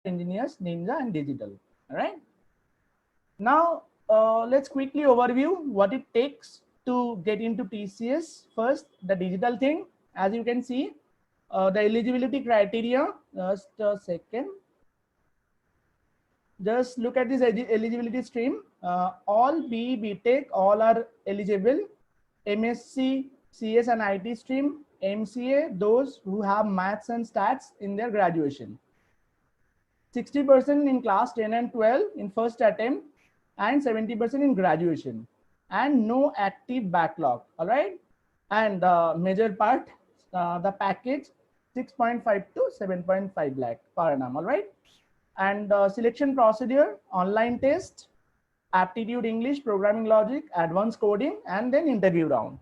engineers, Ninja and digital. All right. Now, let's quickly overview what it takes to get into TCS. First, the digital thing. As you can see, the eligibility criteria. Just a second. Just look at this eligibility stream. All BTech, all are eligible. MSc, CS and IT stream, MCA, those who have maths and stats in their graduation. 60% in class 10 and 12 in first attempt, and 70% in graduation, and no active backlog. All right. And the major part, the package 6.5 to 7.5 lakh per annum. All right. And selection procedure, online test, aptitude English, programming logic, advanced coding, and then interview round.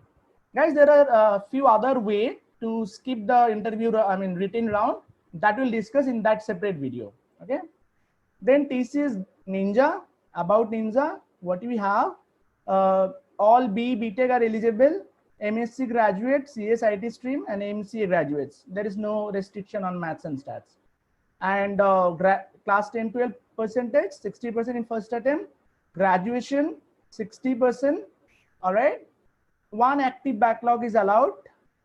Guys, there are a few other way to skip the interview, written round, that we'll discuss in that separate video. Okay. Then TCS Ninja. About Ninja, what we have, all BTech are eligible, MSc graduate, CS IT stream, and MCA graduates. There is no restriction on maths and stats. And class 10 12 percentage, 60% in first attempt, graduation 60%. All right. One active backlog is allowed,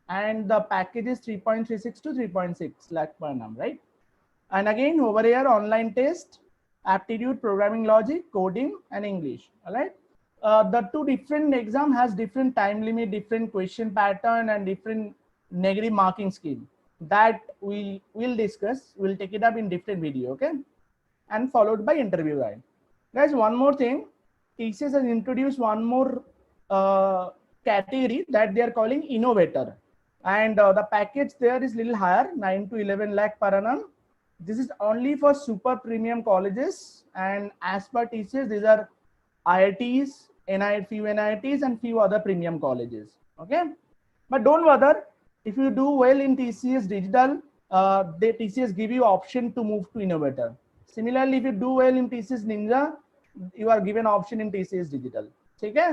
and the package is 3.36 to 3.6 lakh per annum, right? And again, over here, online test, aptitude, programming logic, coding, and English. All right. The two different exam has different time limit, different question pattern, and different negative marking scheme. That we will discuss. We'll take it up in different video. Okay. And followed by interview guide. Guys, one more thing. TCS has introduced one more category that they are calling innovator, and the package there is little higher, 9 to 11 lakh per annum. This is only for super premium colleges, and as per TCS, these are IITs, few NITs, and few other premium colleges. Okay, but don't bother. If you do well in TCS Digital, the TCS give you option to move to innovator. Similarly, if you do well in TCS Ninja, you are given option in TCS Digital. Okay.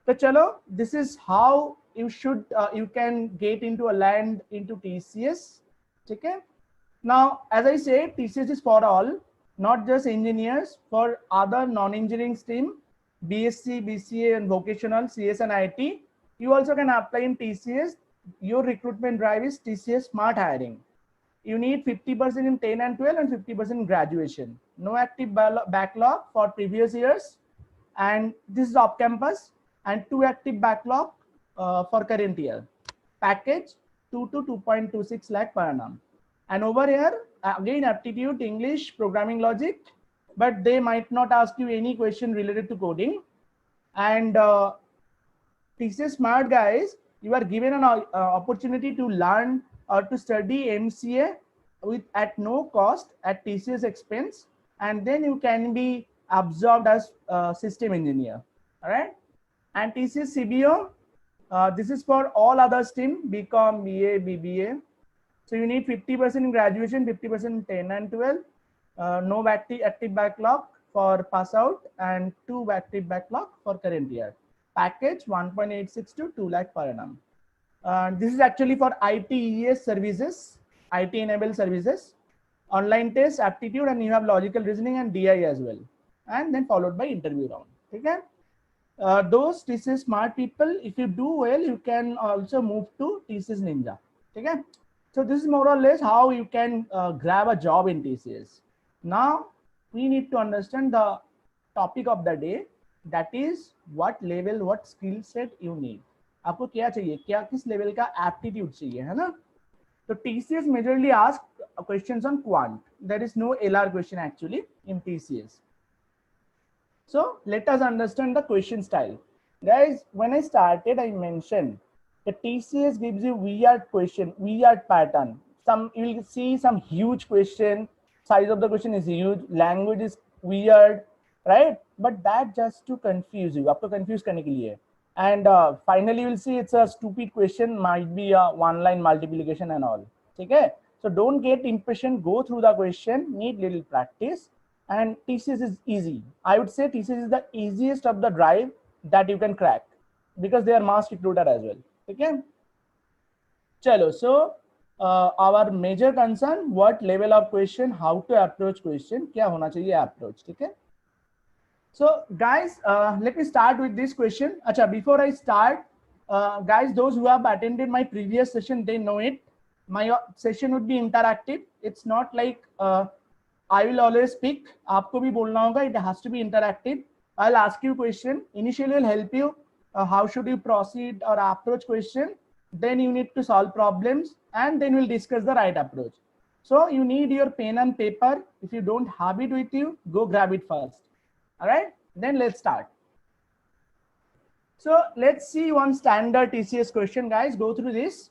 So chalo, this is how you should you can get into a land into TCS. Okay. Now, as I said, TCS is for all, not just engineers, for other non-engineering stream, BSc, BCA, and vocational, CS and IT. You also can apply in TCS. Your recruitment drive is TCS Smart Hiring. You need 50% in 10 and 12 and 50% in graduation. No active backlog for previous years. And this is off campus, and 2 active backlog for current year. Package 2 to 2.26 lakh per annum. And over here, again, aptitude, English, programming logic, but they might not ask you any question related to coding. And TCS Smart guys, you are given an opportunity to learn or to study MCA at no cost, at TCS expense, and then you can be absorbed as system engineer. All right. And TCS CBO, this is for all other stream, BCom, BA, BBA. So you need 50% in graduation, 50% in 10 and 12, no active backlog for pass out, and 2 active backlog for current year. Package 1.86 to 2 lakh per annum. This is actually for ITES services, IT enabled services, online test, aptitude, and you have logical reasoning and DI as well. And then followed by interview round. Okay. Those TCS Smart people, if you do well, you can also move to TCS Ninja. Okay. So this is more or less how you can grab a job in TCS. Now we need to understand the topic of the day, that is what level, what skill set you need. आपको क्या चाहिए, क्या किस level का aptitude चाहिए, है ना? तो TCS majorly ask questions on quant. There is no LR question actually in TCS. So let us understand the question style. Guys, when I started, I mentioned the TCS gives you weird question, weird pattern. Some you will see some huge question, size of the question is huge, language is weird, right? But that just to confuse you, आपको confuse करने के लिए. And finally you will see it's a stupid question, might be a one-line multiplication and all. Okay? So don't get impatient, go through the question, need little practice. And TCS is easy. I would say TCS is the easiest of the drive that you can crack, because they are mass recruiter as well. Okay. Chalo. So our major concern, what level of question, how to approach question, क्या होना चाहिए approach, ठीक है? So guys, let me start with this question. Acha, before I start, guys, those who have attended my previous session, they know it. My session would be interactive. It's not like I will always speak. आपको भी बोलना होगा. It has to be interactive. I'll ask you question. Initially, will help you. How should you proceed or approach question? Then you need to solve problems, and then we'll discuss the right approach. So you need your pen and paper. If you don't have it with you, go grab it first. All right, then let's start. So let's see one standard TCS question, guys. Go through this.